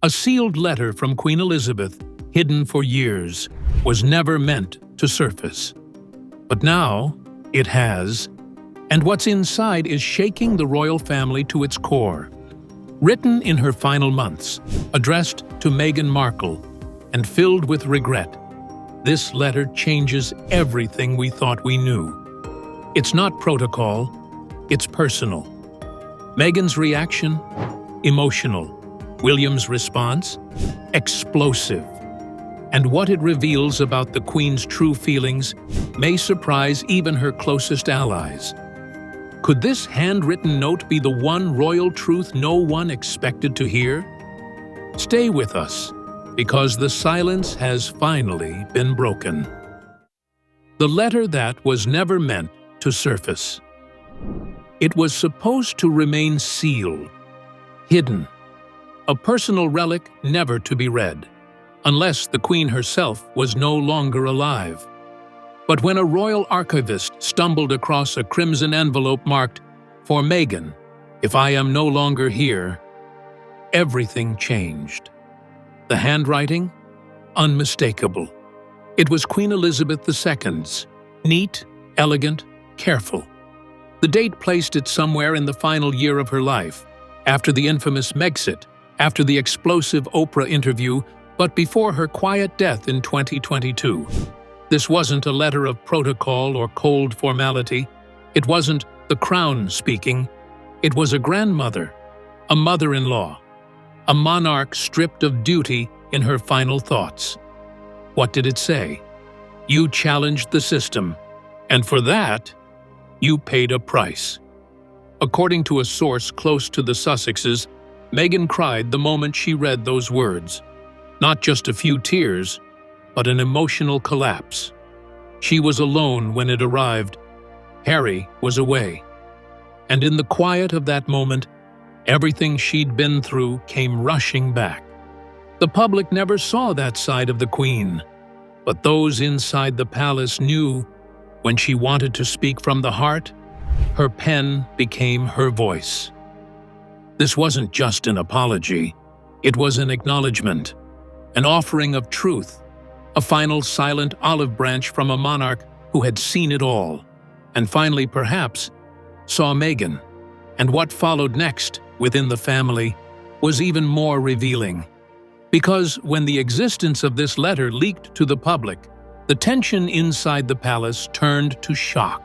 A sealed letter from Queen Elizabeth, hidden for years, was never meant to surface. But now, it has, and what's inside is shaking the royal family to its core. Written in her final months, addressed to Meghan Markle, and filled with regret, this letter changes everything we thought we knew. It's not protocol, it's personal. Meghan's reaction? Emotional. William's response? Explosive. And what it reveals about the Queen's true feelings may surprise even her closest allies. Could this handwritten note be the one royal truth no one expected to hear? Stay with us, because the silence has finally been broken. The letter that was never meant to surface. It was supposed to remain sealed, hidden, a personal relic never to be read, unless the Queen herself was no longer alive. But when a royal archivist stumbled across a crimson envelope marked, "For Meghan, if I am no longer here," everything changed. The handwriting? Unmistakable. It was Queen Elizabeth II's, neat, elegant, careful. The date placed it somewhere in the final year of her life, after the infamous Megxit, after the explosive Oprah interview, but before her quiet death in 2022. This wasn't a letter of protocol or cold formality. It wasn't the Crown speaking. It was a grandmother, a mother-in-law, a monarch stripped of duty in her final thoughts. What did it say? You challenged the system, and for that, you paid a price. According to a source close to the Sussexes, Meghan cried the moment she read those words. Not just a few tears, but an emotional collapse. She was alone when it arrived. Harry was away. And in the quiet of that moment, everything she'd been through came rushing back. The public never saw that side of the Queen, but those inside the palace knew when she wanted to speak from the heart, her pen became her voice. This wasn't just an apology, it was an acknowledgement, an offering of truth, a final silent olive branch from a monarch who had seen it all, and finally, perhaps, saw Meghan. And what followed next within the family was even more revealing. Because when the existence of this letter leaked to the public, the tension inside the palace turned to shock.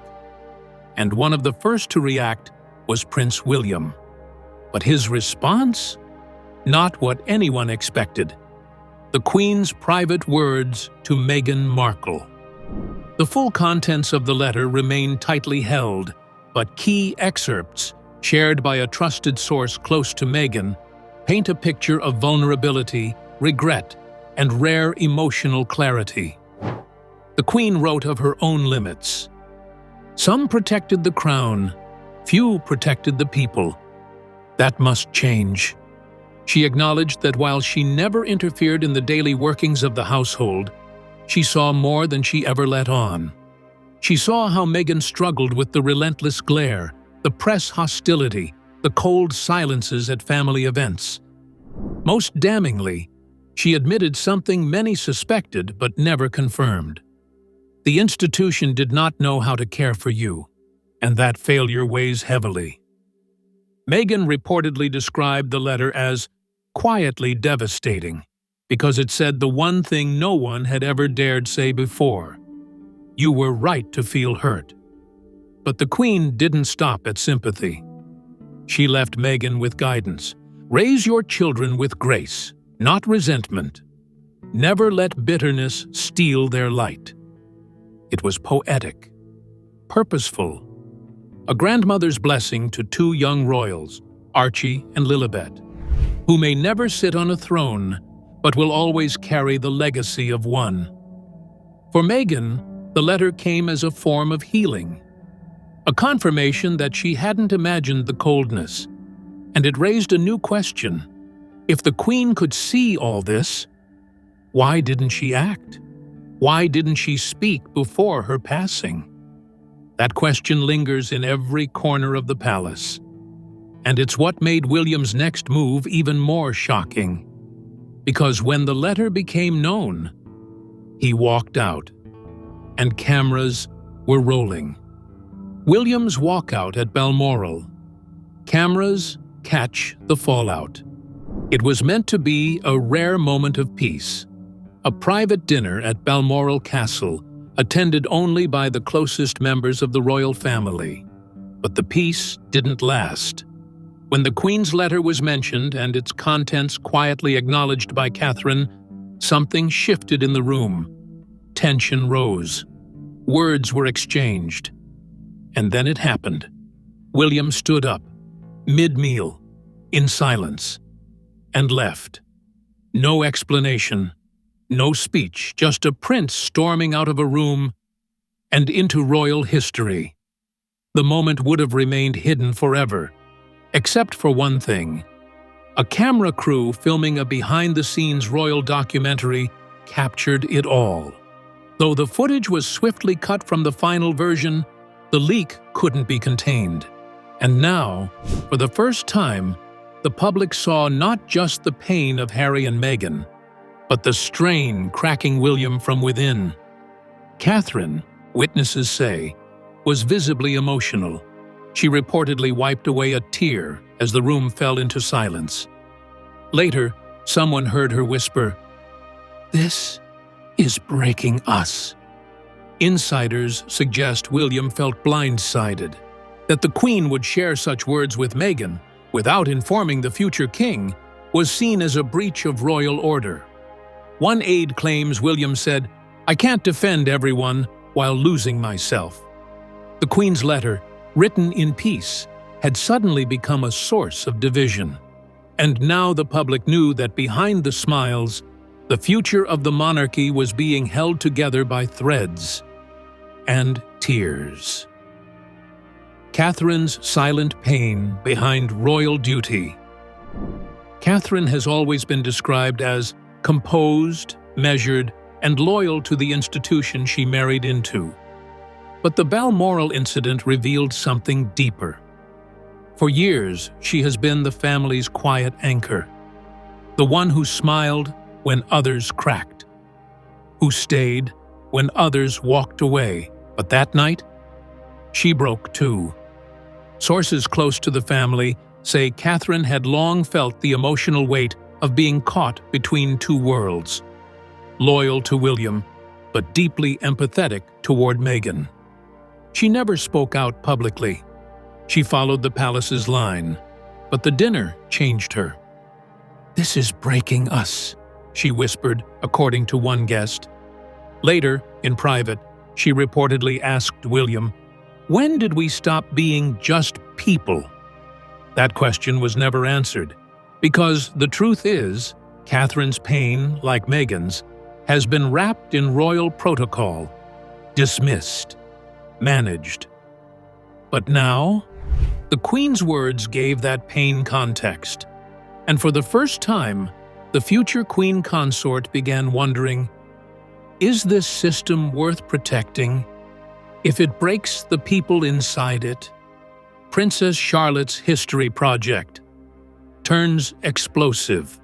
And one of the first to react was Prince William. But his response? Not what anyone expected. The Queen's private words to Meghan Markle. The full contents of the letter remain tightly held, but key excerpts, shared by a trusted source close to Meghan, paint a picture of vulnerability, regret, and rare emotional clarity. The Queen wrote of her own limits. Some protected the crown, few protected the people. That must change. She acknowledged that while she never interfered in the daily workings of the household, she saw more than she ever let on. She saw how Meghan struggled with the relentless glare, the press hostility, the cold silences at family events. Most damningly, she admitted something many suspected but never confirmed. The institution did not know how to care for you, and that failure weighs heavily. Meghan reportedly described the letter as quietly devastating because it said the one thing no one had ever dared say before. You were right to feel hurt. But the Queen didn't stop at sympathy. She left Meghan with guidance. Raise your children with grace, not resentment. Never let bitterness steal their light. It was poetic, purposeful, a grandmother's blessing to two young royals, Archie and Lilibet, who may never sit on a throne, but will always carry the legacy of one. For Meghan, the letter came as a form of healing, a confirmation that she hadn't imagined the coldness, and it raised a new question. If the Queen could see all this, why didn't she act? Why didn't she speak before her passing? That question lingers in every corner of the palace. And it's what made William's next move even more shocking. because when the letter became known, he walked out, and cameras were rolling. William's walkout at Balmoral. Cameras catch the fallout. It was meant to be a rare moment of peace, a private dinner at Balmoral Castle, attended only by the closest members of the royal family. But the peace didn't last. When the Queen's letter was mentioned and its contents quietly acknowledged by Catherine, something shifted in the room. Tension rose. Words were exchanged. And then it happened. William stood up, mid-meal, in silence, and left. No explanation, no speech, just a prince storming out of a room and into royal history. The moment would have remained hidden forever, except for one thing. A camera crew filming a behind-the-scenes royal documentary captured it all. Though the footage was swiftly cut from the final version, the leak couldn't be contained. And now, for the first time, the public saw not just the pain of Harry and Meghan, but the strain cracking William from within. Catherine, witnesses say, was visibly emotional. She reportedly wiped away a tear as the room fell into silence. Later, someone heard her whisper, "This is breaking us." Insiders suggest William felt blindsided. That the Queen would share such words with Meghan without informing the future king was seen as a breach of royal order. One aide claims William said, "I can't defend everyone while losing myself." The Queen's letter, written in peace, had suddenly become a source of division. And now the public knew that behind the smiles, the future of the monarchy was being held together by threads and tears. Catherine's silent pain behind royal duty. Catherine has always been described as composed, measured, and loyal to the institution she married into. But the Balmoral incident revealed something deeper. For years, she has been the family's quiet anchor, the one who smiled when others cracked, who stayed when others walked away. But that night, she broke too. Sources close to the family say Catherine had long felt the emotional weight of being caught between two worlds, loyal to William, but deeply empathetic toward Meghan. She never spoke out publicly. She followed the palace's line, but the dinner changed her. "This is breaking us," she whispered, according to one guest. Later, in private, she reportedly asked William, "When did we stop being just people?" That question was never answered, because the truth is, Catherine's pain, like Meghan's, has been wrapped in royal protocol, dismissed, managed. But now, the Queen's words gave that pain context, and for the first time, the future Queen consort began wondering, is this system worth protecting? If it breaks the people inside it? Princess Charlotte's history project turns explosive.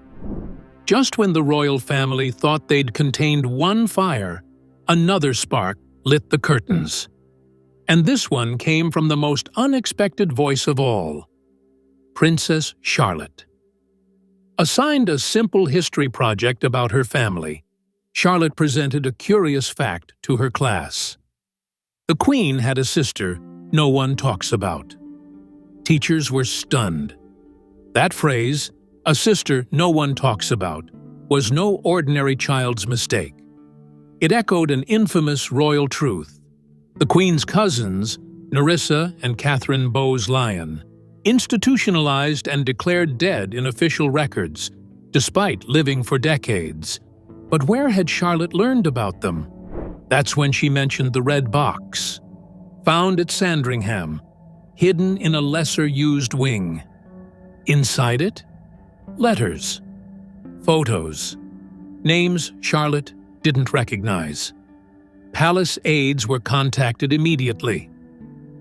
Just when the royal family thought they'd contained one fire, another spark lit the curtains. And this one came from the most unexpected voice of all, Princess Charlotte. Assigned a simple history project about her family, Charlotte presented a curious fact to her class. The Queen had a sister no one talks about. Teachers were stunned. That phrase, "a sister no one talks about," was no ordinary child's mistake. It echoed an infamous royal truth. The Queen's cousins, Nerissa and Catherine Bowes-Lyon, institutionalized and declared dead in official records, despite living for decades. But where had Charlotte learned about them? That's when she mentioned the red box, found at Sandringham, hidden in a lesser-used wing. Inside it, letters, photos, names Charlotte didn't recognize. Palace aides were contacted immediately.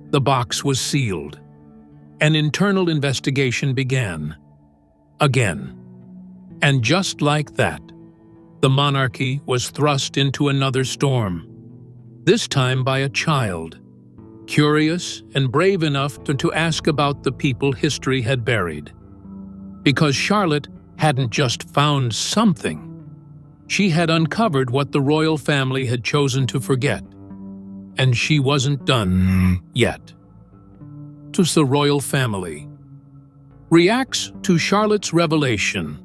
The box was sealed. An internal investigation began. Again. And just like that, the monarchy was thrust into another storm, this time by a child, curious and brave enough to ask about the people history had buried. Because Charlotte hadn't just found something, she had uncovered what the royal family had chosen to forget. And she wasn't done yet. It was the royal family. Reacts to Charlotte's revelation.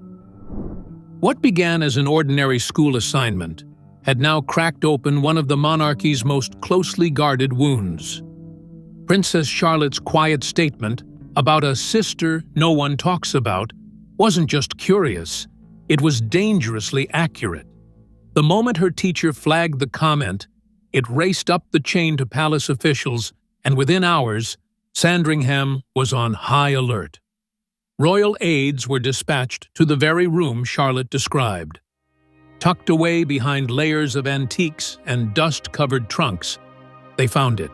What began as an ordinary school assignment had now cracked open one of the monarchy's most closely guarded wounds. Princess Charlotte's quiet statement about a sister no one talks about wasn't just curious, it was dangerously accurate. The moment her teacher flagged the comment, it raced up the chain to palace officials, and within hours, Sandringham was on high alert. Royal aides were dispatched to the very room Charlotte described. Tucked away behind layers of antiques and dust-covered trunks, they found it.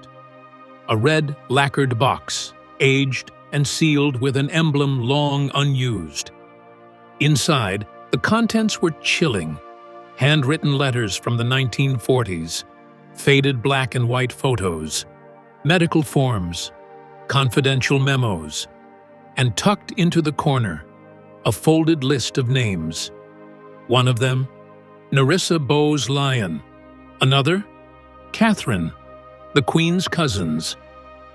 A red lacquered box, aged and sealed with an emblem long unused. Inside, the contents were chilling. Handwritten letters from the 1940s, faded black and white photos, medical forms, confidential memos, and tucked into the corner, a folded list of names. One of them, Nerissa Bowes-Lyon. Another, Catherine, the Queen's cousins,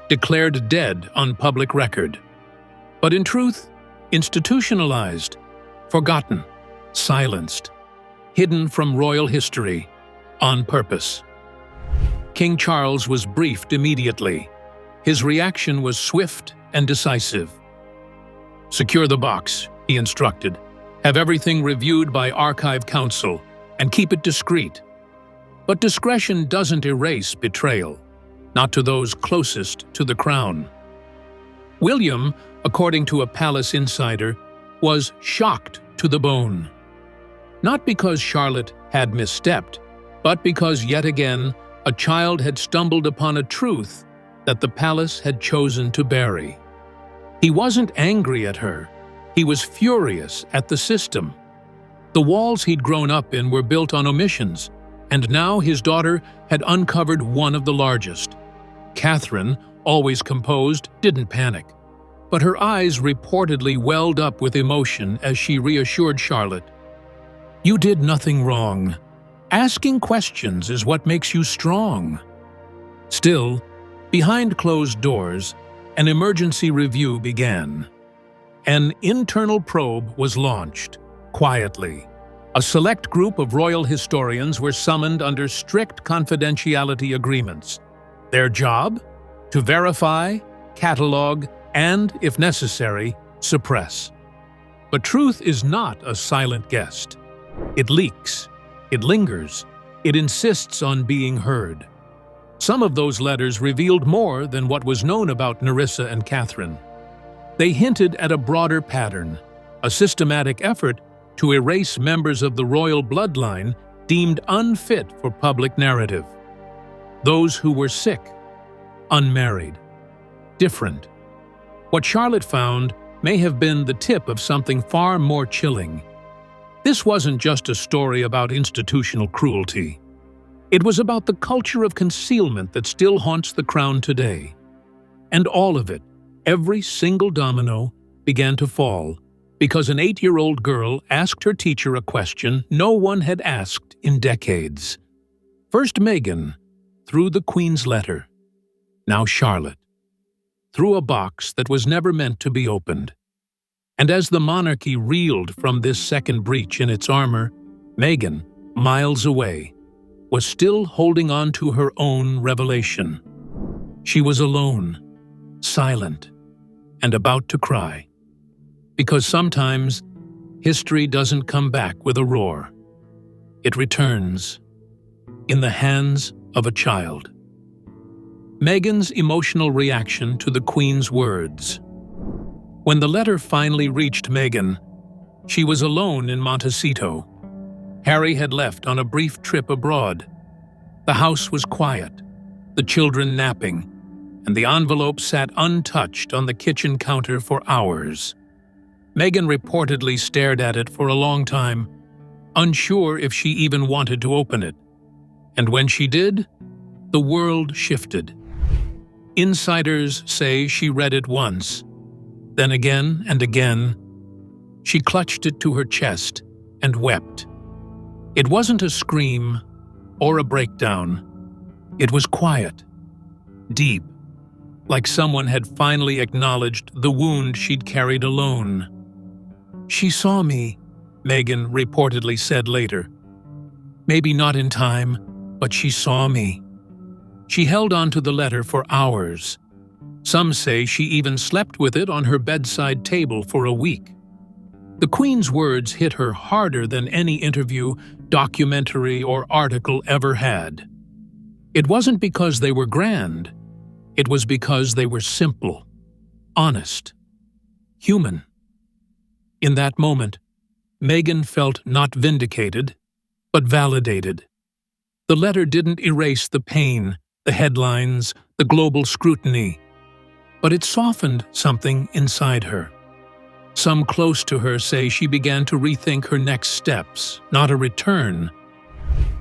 declared dead on public record. But in truth, institutionalized, forgotten, silenced, hidden from royal history, on purpose. King Charles was briefed immediately. His reaction was swift and decisive. "Secure the box," he instructed. "Have everything reviewed by Archive Council, and keep it discreet." But discretion doesn't erase betrayal, not to those closest to the crown. William, according to a palace insider, was shocked to the bone. Not because Charlotte had misstepped, but because yet again a child had stumbled upon a truth that the palace had chosen to bury. He wasn't angry at her, he was furious at the system. The walls he'd grown up in were built on omissions, and now his daughter had uncovered one of the largest. Catherine, always composed, didn't panic, but her eyes reportedly welled up with emotion as she reassured Charlotte. "You did nothing wrong. Asking questions is what makes you strong." Still, behind closed doors, an emergency review began. An internal probe was launched, quietly. A select group of royal historians were summoned under strict confidentiality agreements. Their job? To verify, catalog, and, if necessary, suppress. But truth is not a silent guest. It leaks, it lingers, it insists on being heard. Some of those letters revealed more than what was known about Nerissa and Catherine. They hinted at a broader pattern, a systematic effort to erase members of the royal bloodline deemed unfit for public narrative. Those who were sick, unmarried, different. What Charlotte found may have been the tip of something far more chilling. This wasn't just a story about institutional cruelty. It was about the culture of concealment that still haunts the crown today. And all of it, every single domino, began to fall because an 8-year-old girl asked her teacher a question no one had asked in decades. First Meghan, through the Queen's letter. Now Charlotte, through a box that was never meant to be opened. And as the monarchy reeled from this second breach in its armor, Meghan, miles away, was still holding on to her own revelation. She was alone, silent, and about to cry. Because sometimes, history doesn't come back with a roar. It returns in the hands of a child. Meghan's emotional reaction to the Queen's words. When the letter finally reached Meghan, she was alone in Montecito. Harry had left on a brief trip abroad. The house was quiet, the children napping, and the envelope sat untouched on the kitchen counter for hours. Meghan reportedly stared at it for a long time, unsure if she even wanted to open it. And when she did, the world shifted. Insiders say she read it once, then again and again. She clutched it to her chest and wept. It wasn't a scream or a breakdown. It was quiet, deep, like someone had finally acknowledged the wound she'd carried alone. "She saw me," Meghan reportedly said later. "Maybe not in time, but she saw me." She held on to the letter for hours. Some say she even slept with it on her bedside table for a week. The Queen's words hit her harder than any interview, documentary, or article ever had. It wasn't because they were grand. It was because they were simple, honest, human. In that moment, Meghan felt not vindicated, but validated. The letter didn't erase the pain, the headlines, the global scrutiny, but it softened something inside her. Some close to her say she began to rethink her next steps, not a return,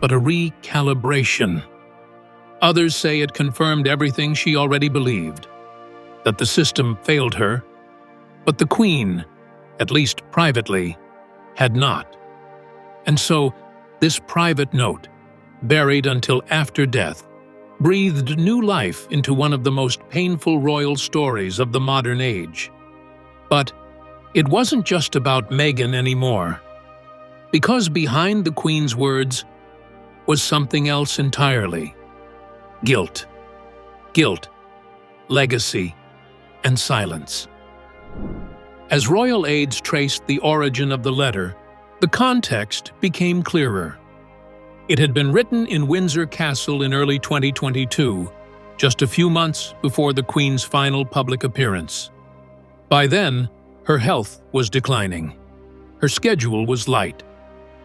but a recalibration. Others say it confirmed everything she already believed, that the system failed her, but the Queen, at least privately, had not. And so, this private note, buried until after death, breathed new life into one of the most painful royal stories of the modern age. But it wasn't just about Meghan anymore, because behind the Queen's words was something else entirely. Guilt, legacy, and silence. As royal aides traced the origin of the letter, the context became clearer. It had been written in Windsor Castle in early 2022, just a few months before the Queen's final public appearance. By then, her health was declining. Her schedule was light,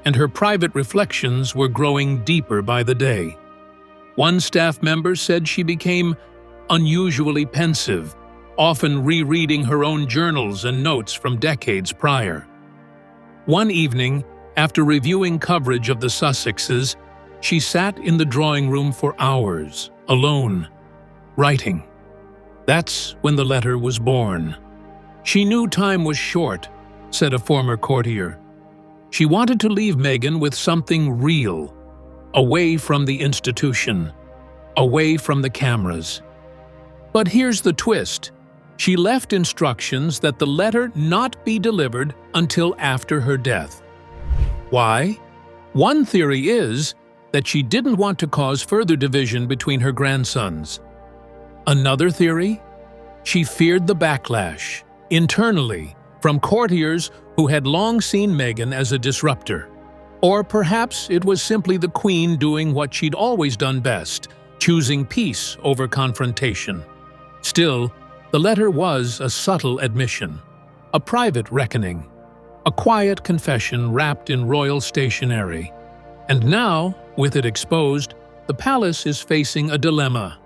and her private reflections were growing deeper by the day. One staff member said she became unusually pensive, often rereading her own journals and notes from decades prior. One evening, after reviewing coverage of the Sussexes, she sat in the drawing room for hours, alone, writing. That's when the letter was born. She knew time was short, said a former courtier. She wanted to leave Meghan with something real, away from the institution, away from the cameras. But here's the twist. She left instructions that the letter not be delivered until after her death. Why? One theory is that she didn't want to cause further division between her grandsons. Another theory? She feared the backlash, internally, from courtiers who had long seen Meghan as a disruptor. Or perhaps it was simply the Queen doing what she'd always done best, choosing peace over confrontation. Still, the letter was a subtle admission, a private reckoning, a quiet confession wrapped in royal stationery. And now, with it exposed, the palace is facing a dilemma.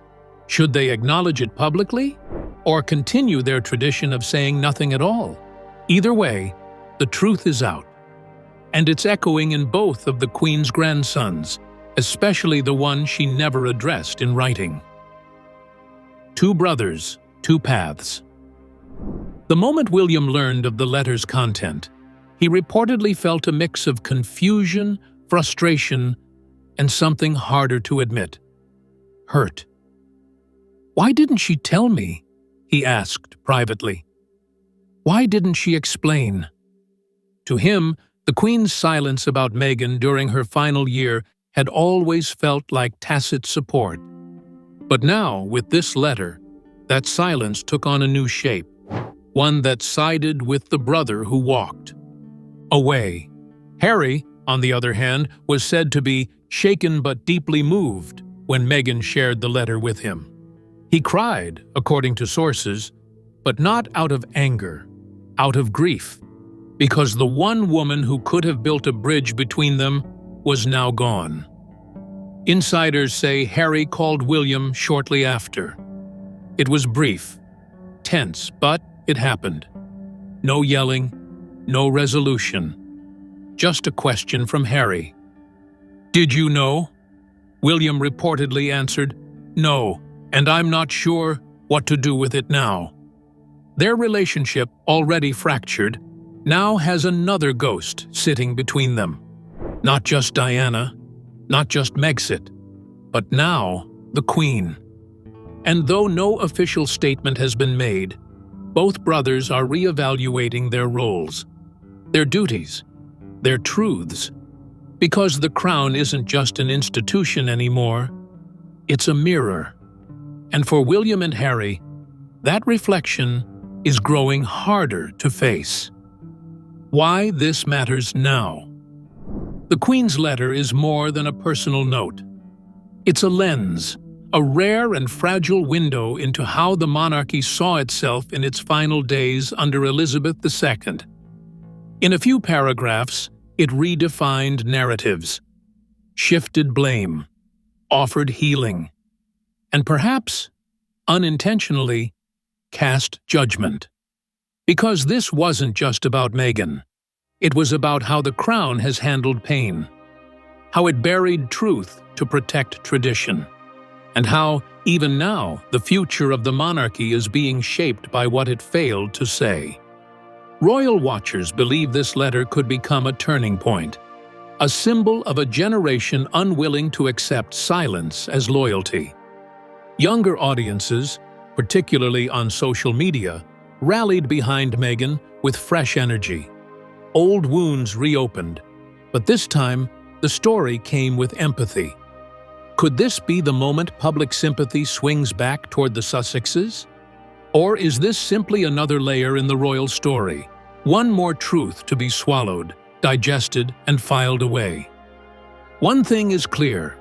Should they acknowledge it publicly, or continue their tradition of saying nothing at all? Either way, the truth is out. And it's echoing in both of the Queen's grandsons, especially the one she never addressed in writing. Two brothers, two paths. The moment William learned of the letter's content, he reportedly felt a mix of confusion, frustration, and something harder to admit: hurt. "Why didn't she tell me?" he asked privately. Why didn't she explain? To him, the Queen's silence about Meghan during her final year had always felt like tacit support. But now, with this letter, that silence took on a new shape, one that sided with the brother who walked away. Harry, on the other hand, was said to be shaken but deeply moved when Meghan shared the letter with him. He cried, according to sources, but not out of anger, out of grief, because the one woman who could have built a bridge between them was now gone. Insiders say Harry called William shortly after. It was brief, tense, but it happened. No yelling, no resolution. Just a question from Harry. "Did you know?" William reportedly answered, "No, and I'm not sure what to do with it now." Their relationship, already fractured, now has another ghost sitting between them. Not just Diana, not just Megxit, but now the Queen. And though no official statement has been made, both brothers are reevaluating their roles, their duties, their truths, because the crown isn't just an institution anymore, it's a mirror. And for William and Harry, that reflection is growing harder to face. Why this matters now? The Queen's letter is more than a personal note. It's a lens, a rare and fragile window into how the monarchy saw itself in its final days under Elizabeth II. In a few paragraphs, it redefined narratives, shifted blame, offered healing, and perhaps, unintentionally, cast judgment. Because this wasn't just about Meghan. It was about how the crown has handled pain, how it buried truth to protect tradition, and how, even now, the future of the monarchy is being shaped by what it failed to say. Royal watchers believe this letter could become a turning point, a symbol of a generation unwilling to accept silence as loyalty. Younger audiences, particularly on social media, rallied behind Meghan with fresh energy. Old wounds reopened, but this time the story came with empathy. Could this be the moment public sympathy swings back toward the Sussexes? Or is this simply another layer in the royal story, one more truth to be swallowed, digested, and filed away? One thing is clear: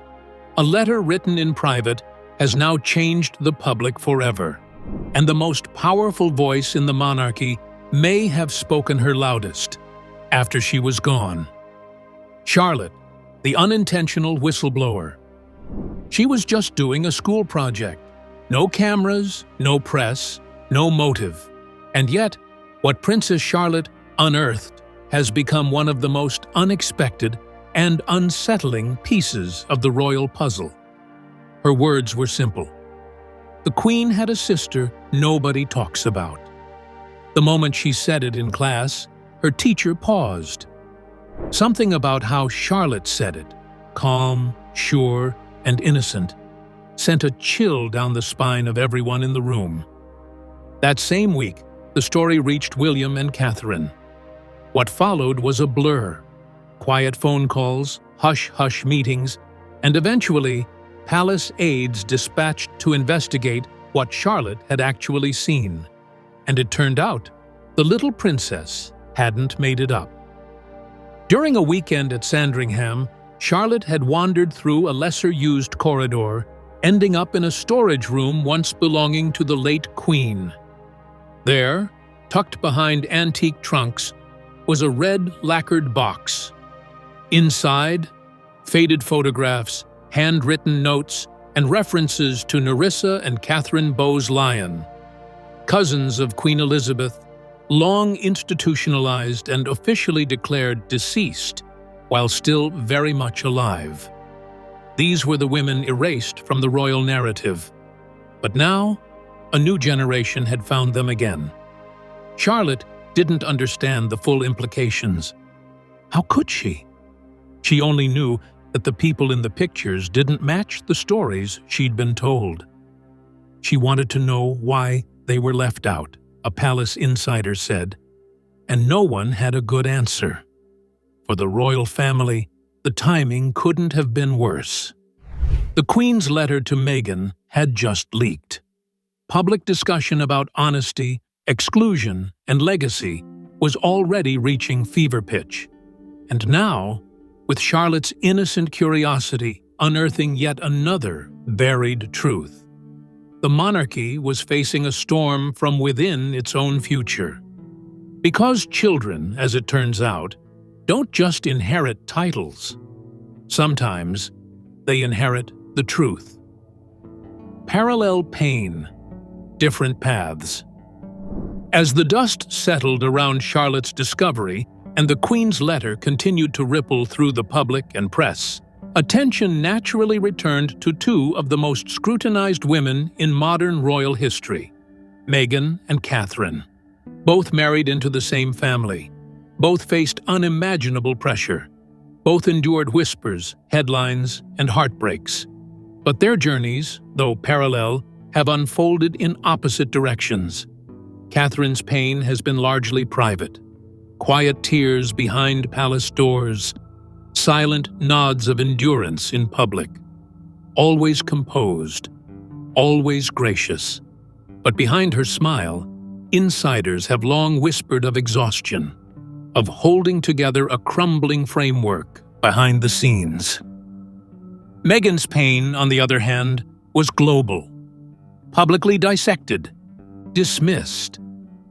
a letter written in private has now changed the public forever, and the most powerful voice in the monarchy may have spoken her loudest after she was gone. Charlotte, the unintentional whistleblower. She was just doing a school project. No cameras, no press, no motive. And yet, what Princess Charlotte unearthed has become one of the most unexpected and unsettling pieces of the royal puzzle. Her words were simple. The Queen had a sister nobody talks about. The moment she said it in class, her teacher paused. Something about how Charlotte said it, calm, sure, and innocent, sent a chill down the spine of everyone in the room. That same week, the story reached William and Catherine. What followed was a blur. Quiet phone calls, hush-hush meetings, and eventually, palace aides dispatched to investigate what Charlotte had actually seen. And it turned out, the little princess hadn't made it up. During a weekend at Sandringham, Charlotte had wandered through a lesser-used corridor, ending up in a storage room once belonging to the late Queen. There, tucked behind antique trunks, was a red lacquered box. Inside, faded photographs, handwritten notes, and references to Nerissa and Catherine Bowes-Lyon, cousins of Queen Elizabeth, long institutionalized and officially declared deceased, while still very much alive. These were the women erased from the royal narrative. But now, a new generation had found them again. Charlotte didn't understand the full implications. How could she? She only knew that the people in the pictures didn't match the stories she'd been told. She wanted to know why they were left out, a palace insider said, and no one had a good answer. For the royal family, the timing couldn't have been worse. The Queen's letter to Meghan had just leaked. Public discussion about honesty, exclusion, and legacy was already reaching fever pitch. And now, with Charlotte's innocent curiosity unearthing yet another buried truth, the monarchy was facing a storm from within its own future. Because children, as it turns out, don't just inherit titles. Sometimes they inherit the truth. Parallel pain, different paths. As the dust settled around Charlotte's discovery and the Queen's letter continued to ripple through the public and press, attention naturally returned to two of the most scrutinized women in modern royal history, Meghan and Catherine. Both married into the same family. Both faced unimaginable pressure. Both endured whispers, headlines, and heartbreaks. But their journeys, though parallel, have unfolded in opposite directions. Catherine's pain has been largely private. Quiet tears behind palace doors, silent nods of endurance in public. Always composed, always gracious. But behind her smile, insiders have long whispered of exhaustion, of holding together a crumbling framework behind the scenes. Meghan's pain, on the other hand, was global, publicly dissected, dismissed,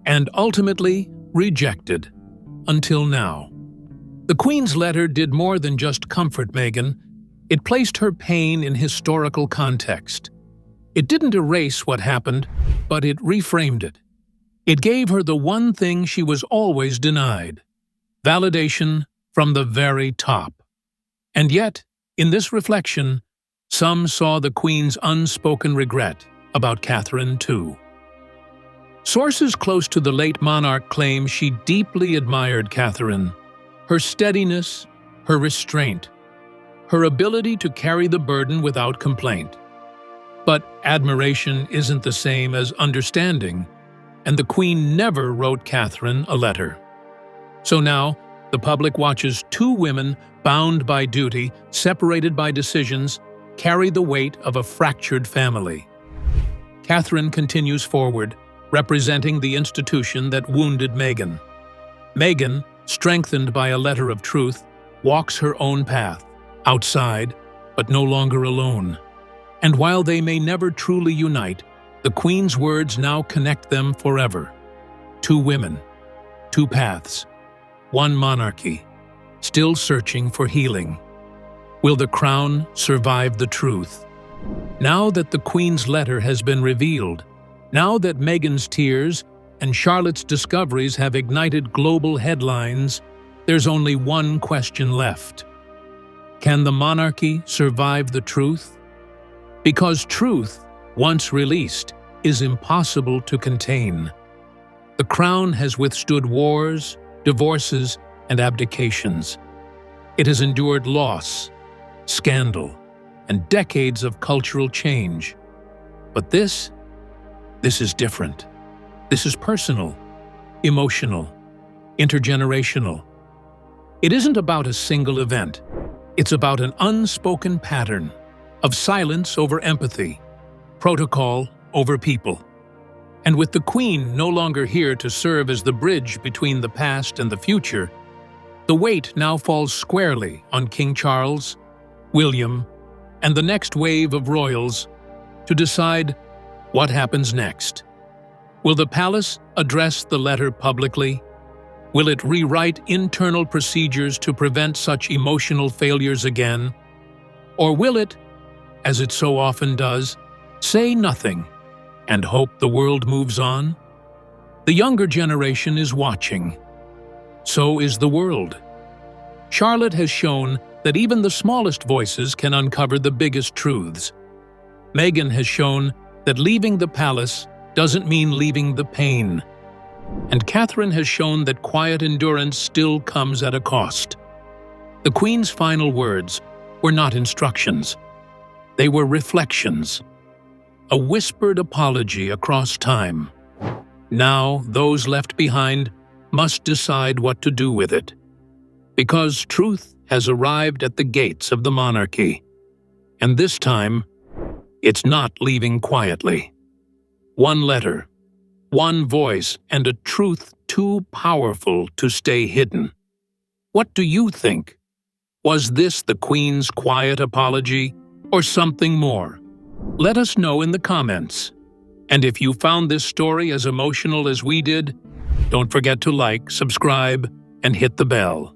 and ultimately rejected, until now. The Queen's letter did more than just comfort Meghan. It placed her pain in historical context. It didn't erase what happened, but it reframed it. It gave her the one thing she was always denied: validation from the very top. And yet, in this reflection, some saw the Queen's unspoken regret about Catherine too. Sources close to the late monarch claim she deeply admired Catherine, her steadiness, her restraint, her ability to carry the burden without complaint. But admiration isn't the same as understanding, and the Queen never wrote Catherine a letter. So now, the public watches two women bound by duty, separated by decisions, carry the weight of a fractured family. Catherine continues forward, representing the institution that wounded Meghan. Meghan, strengthened by a letter of truth, walks her own path, outside, but no longer alone. And while they may never truly unite, the Queen's words now connect them forever. Two women, two paths, one monarchy, still searching for healing. Will the crown survive the truth? Now that the Queen's letter has been revealed, now that Meghan's tears and Charlotte's discoveries have ignited global headlines, there's only one question left. Can the monarchy survive the truth? Because truth, once released, is impossible to contain. The crown has withstood wars, divorces, and abdications. It has endured loss, scandal, and decades of cultural change. But this is different. This is personal, emotional, intergenerational. It isn't about a single event. It's about an unspoken pattern of silence over empathy, protocol over people. And with the Queen no longer here to serve as the bridge between the past and the future, the weight now falls squarely on King Charles, William, and the next wave of royals to decide what happens next. Will the palace address the letter publicly? Will it rewrite internal procedures to prevent such emotional failures again? Or will it, as it so often does, say nothing and hope the world moves on? The younger generation is watching. So is the world. Charlotte has shown that even the smallest voices can uncover the biggest truths. Meghan has shown that leaving the palace doesn't mean leaving the pain. And Catherine has shown that quiet endurance still comes at a cost. The Queen's final words were not instructions. They were reflections. A whispered apology across time. Now, those left behind must decide what to do with it. Because truth has arrived at the gates of the monarchy. And this time, it's not leaving quietly. One letter, one voice, and a truth too powerful to stay hidden. What do you think? Was this the Queen's quiet apology, or something more? Let us know in the comments. And if you found this story as emotional as we did, don't forget to like, subscribe, and hit the bell.